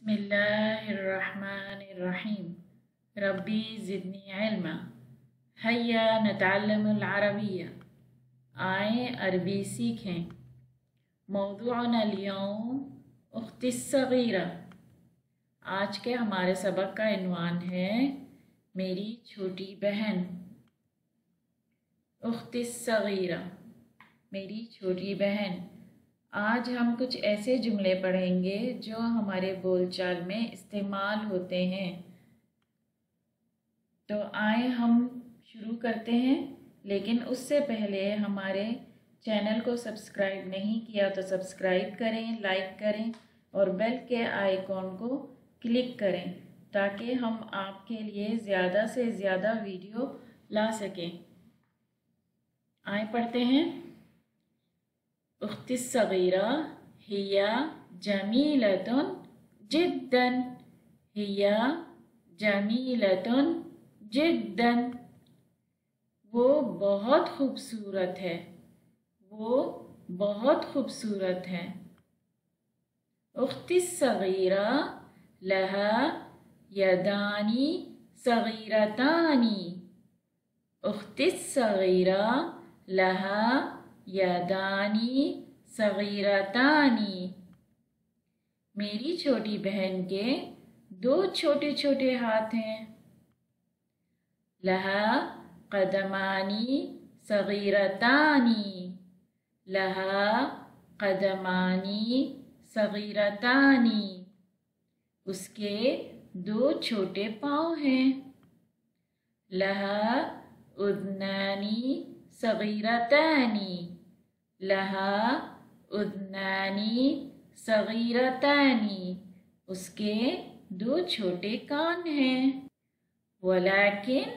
बिस्मिल्लाहिर्रहमानिर्रहीम। रब्बी ज़िदनी इल्मा। हैया नतअल्लमुल अरबिय्या। आए अरबी सीखें। मौज़ूअना अल-यौम उख्ती सगीरा। आज के हमारे सबक का इन्वान है मेरी छोटी बहन। उख्ती सगीरा, मेरी छोटी बहन। आज हम कुछ ऐसे जुमले पढ़ेंगे जो हमारे बोलचाल में इस्तेमाल होते हैं। तो आए हम शुरू करते हैं, लेकिन उससे पहले हमारे चैनल को सब्सक्राइब नहीं किया तो सब्सक्राइब करें, लाइक करें और बेल के आइकॉन को क्लिक करें ताकि हम आपके लिए ज़्यादा से ज़्यादा वीडियो ला सकें। आए पढ़ते हैं। उख्ती सगीरा हिया जमीलतुन जिद्दन। हिया जमीलतुन जिद्दन, वो बहुत खूबसूरत है। वो बहुत खूबसूरत है। उख्ती सगीरा लहा यदानी सगीरतानी। उख्ती सगीरा लहा यदानी सगीरतानी, मेरी छोटी बहन के दो छोटे छोटे हाथ हैं। लहा कदमानी सगीरतानी। लहा कदमानी सगीरतानी, उसके दो छोटे पाँव हैं। लहा उद्नानी सगीरतानी। लहा उद्नानी सगीरतानी, उसके दो छोटे कान हैं। वलाकिन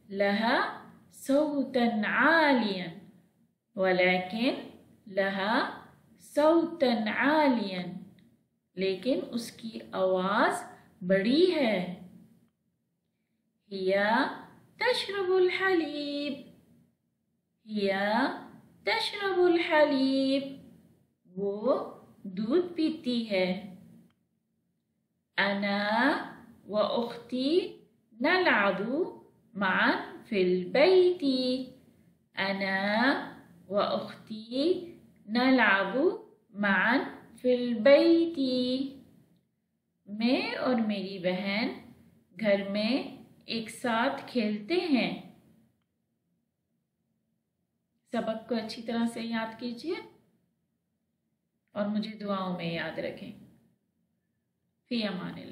लहा सौतन आलियन। वलाकिन लहा सौतन आलियन, लेकिन उसकी आवाज़ बड़ी है। हिया तशरबुल हलीब। हिया तशरबुल हलीब, वो दूध पीती है। अना व उख्ती नलअबु मअन फिल बैती। अना व उख्ती नलअबु मअन फिल बैती, मैं और मेरी बहन घर में एक साथ खेलते हैं। सबक को अच्छी तरह से याद कीजिए और मुझे दुआओं में याद रखें। फ़ी अमानिल्लाह।